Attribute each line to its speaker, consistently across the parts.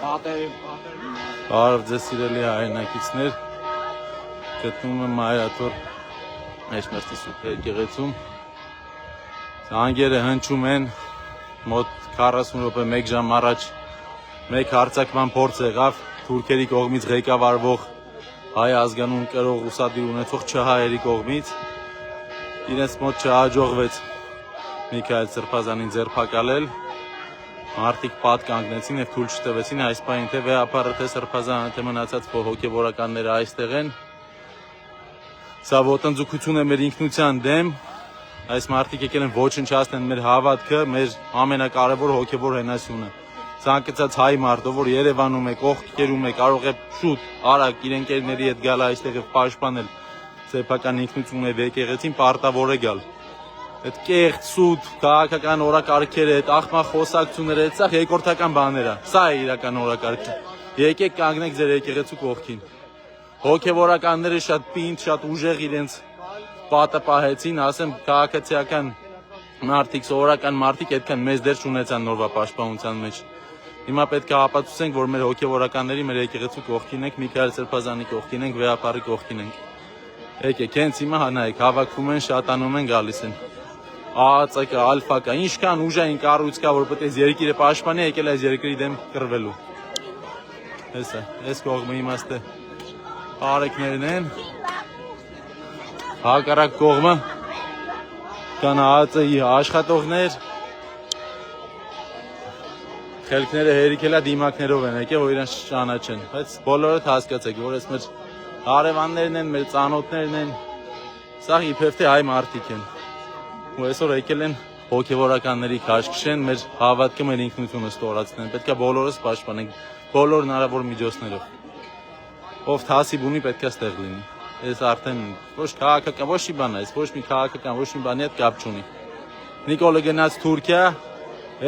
Speaker 1: Բարև ձեզ սիրելի հայրենակիցներ, գտնվում եմ Մայրաթոր Մեջմերթի Սուրբ եկեղեցում։ Զանգերը հնչում են, մոտ 40 րոպե 1 ժամ առաջ մեկ հարձակման փորձ եղավ թուրքերի կողմից ղեկավարվող հայ ազգանուն կրող ուսադիր ունեցող չհայերի կողմից։ Իրենց մոտ չհաջողվեց Միքայել Սրբազանին ձերբակալել։ Մարդիկ պատ կանգնեցին եւ թույլ չտվեցին այս պահին թե վեհապարը թե Սրբազանը թե մնացած հոգեվորականները այստեղ են։ Սա ոտնձգություն է մեր ինքնության դեմ։ Այս մարդիկ եկել են ոչնչացնել մեր հավատքը, մեր ամենակարևոր հոգեվոր հենասյունը։ Ցանկացած հայ մարդ, որ Երևանում է, կողքերում է, կարող է շուտ, արագ իր ընկերների հետ գալ այստեղ եւ պաշտպանել սեփական ինքնությունը եւ եկեղեցին, պարտավոր է գալ։ Այդ կեղծ սուտ քաղաքական օրակարգերը, այդ աղմա խոսակցությունները, այդ սա երկրորդական բաներ է։ Սա է իրական օրակարգը։ Եկեք կանգնեք ձեր եկեղեցու կողքին։ Հոգեվորականները շատ պինդ, շատ ուժեղ իրենց պատը պահեցին, ասեմ քաղաքացիական մարդիկ, սովորական մարդիկ այդքան մեծ դեր չունեցան նորվա պաշտպանության մեջ։ Հիմա պետք է ապացուցենք, որ մեր հոգեվորականների, մեր եկեղեցու կողքին ենք, Միքայել Սրբազանի կողքին ենք, վեհապարի կողքին ենք։ Եկեք, հենց հիմա նայեք, հավաքվում են, շատանում են, գալիս են։ ԱԱՑԿ, ԱԼՖԱԿ, ինչքան ուժային կառույց կա, որ պետք է երկիրը պաշտպանի, եկել այս երկրի դեմ կռվելու։ Հեսա, այս կողմը իմաստը արեկներն են։ Հակառակ կողմը կան ԱԱՑ-ի աշխատողներ։ Խելքները հերիքելա դիմակներով են եկել, որ իրենց ճանաչեն, բայց բոլորը հասկացեք, որ այս մեր հարևաններն են, մեր ծանոթներն են, սա իբրև թե հայ մարդիկ են, ու այսօր եկել են հոգեվորականների քաշքշեն, մեր հավատքը, մեր ինքնությունը ստորացնեն, պետք է բոլորս պաշտպանենք, բոլոր հնարավոր միջոցներով, ով թասիբ ունի պետք է ստեղ լինի, այս արդեն ոչ քաղաքական, ոչ մի բան է, ոչ մի քաղաքական, ոչ մի բանի հետ կապ չունի, Նիկոլը գնաց Թուրքիա,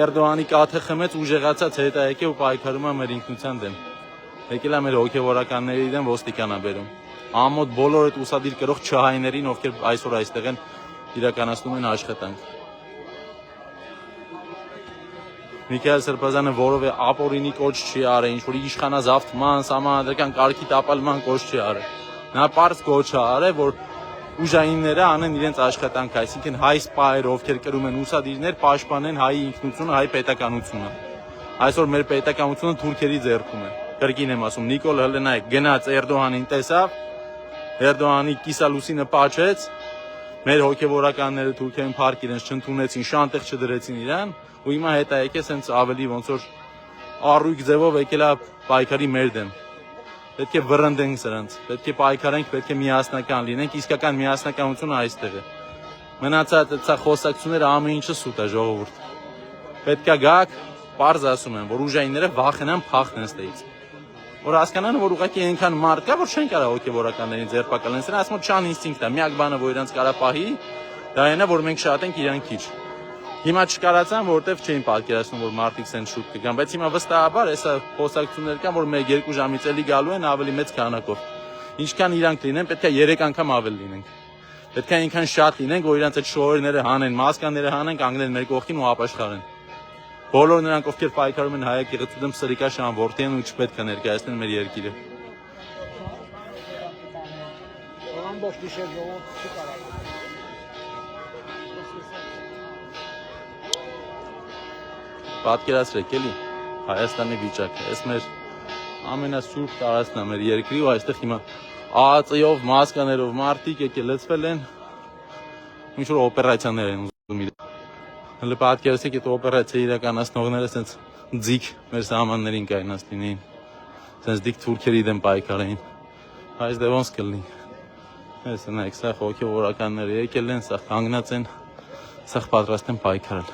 Speaker 1: Էրդողանի կաթը խմեց, ուժեղացած հետ է եկել ու պայքարում է մեր ինքնության դեմ։ Եկել է մեր հոգեվորականների դեմ ոստիկանաբերում։ Ամոթ բոլոր այդ ուսադիր կրող չհայներին, ովքեր այսօր այստեղ են իրականացնում են աշխատանք։ Միքայել Սրբազանը որևէ ապօրինի կոչ չի արել, ինչ որ իշխանազավթման, սահմանադրական կարգի տապալման կոչ չի արել։ Նա պարզ կոչ է արել, որ ուժայինները անեն իրենց աշխատանքը, այսինքն հայ սպայերը, ովքեր կրում են ուսադիրներ, պաշտպանեն հայի ինքնությունը, հայ պետականությունը։ Այսօր մեր պետականությունը թուրքերի ձեռքում է։ Կրկին եմ ասում, Նիկոլ Հլենայք գնաց Էրդողանին տեսավ, Էրդողանի կիսալուսինը պաչեց, մեր հոգեվորականները Թուրքիայում փառք իրենց չընդունեցին, շանտեղ չդրեցին իրան, ու հիմա հետ է եկել սենց ավելի ոնց որ առույգ ձևով եկել է պայքարի մեր դեմ։ Պետք է վռնդենք սրանց, պետք է պայքարենք, պետք է միասնական լինենք, իսկական միասնականությունը այստեղ է։ Մնացած սա խոսակցությունները ամեն ինչը սուտ է, ժողովուրդ։ Պետք է գաք, պարզ ասում եմ, որ ուժայինները վախենան փախնեն ստեից։ Որ հասկանան, որ ուղղակի այնքան մարդ կա, որ չեն կարող հոգեվորականներին ձերբակալեն, սրանց մոտ չան ինստինկտ է, միակ բանը, որ իրանց կարա պահի, դա այն է, որ մենք շատ ենք, իրան քիչ։ Հիմա չկարացան, որովհետև չէին պատկերացնում, որ մարդիկ սենց շուտ կգան, բայց հիմա վստահաբար հեսա խոսակցություններ կան, որ 1-2 ժամից էլի գալու են ավելի մեծ քանակով։ Ինչքան իրանք լինեն, պետք է 3 անգամ ավել լինենք։ Պետք է այնքան շատ լինենք, որ իրանց այդ շոուերները հանեն, մասկաները հանեն, կանգնեն մեր կողքին ու ապաշխարեն։ Բոլոր նրանք, ովքեր պայքարում են հայ եկեղեցու դեմ, սրիկաշան որդի են ու չպետք է ներկայացնեն մեր երկիրը։ Պատկերացրեք էլի Հայաստանի վիճակը, այս մեր ամենասուրբ տարածքն է մեր երկրի ու այստեղ հիմա ԱԱՑ-ով, մասկաներով մարդիկ եկել լցվել են, ինչ որ օպերացիաներ են ուզում իրեն։ Հələ պատկերացրեք այդ օպերացիա իրականացնողները սենց ձիգ մեր սահմաններին կայնած լինեին, սենց դիք թուրքերի դեմ պայքարեին, այս դե ոնց կլինի։ Այս նայեք, սա հոգեվորականները եկել են, սա կանգնած են, սա պատրաստ են պայքարել։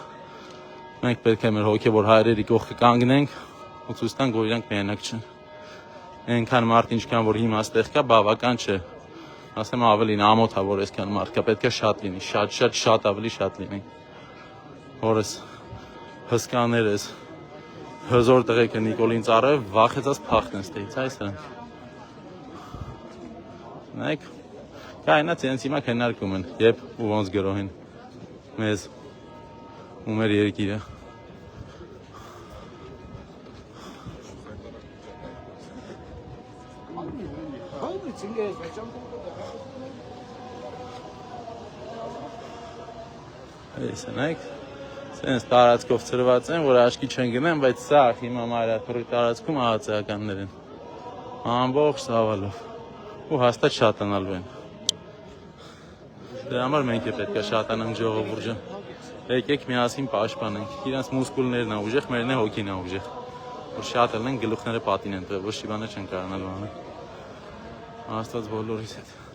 Speaker 1: Մենք պետք է մեր հոգեվոր հայրերի կողքը կանգնենք ու ցույց տանք, որ իրանք միայնակ չեն։ Այնքան մարդ ինչքան որ հիմա այստեղ կա, բավական չէ։ Ասեմ ավելին ամոթ է, որ այսքան մարդ կա, պետք է շատ լինի, շատ ավելի շատ լինի։ Որս հսկաներս հզոր տղեկը Նիկոլին ծառայով վախեցած փախնեն ստեից, այս սրանք։ Նայեք, կայնած իրենց հիմա քննարկում են, երբ ու ոնց գրոհեն մեզ ու մեր երկիրը։ Տեսնեք, սենց տարածքով ծրված են, որ աչքի չեն գնեն, բայց սա հիմա մայրաթորի տարածքում ահացեականներ են։ Ամբողջ ծավալով։ Ու հաստատ շատանալու են։ Դրա համար մենք է պետք է շատանանք ժողովուրդ ջան։ Եկեք միասին պաշտպանենք։ Իրանց մուսկուլներն է ուժեղ, մերն է հոգին է ուժեղ։ Որ շատ ելնեն գլուխները պատին են տվել, ոչ մի բան չեն կարողանալու անել։ Աստված բոլորիս հետ։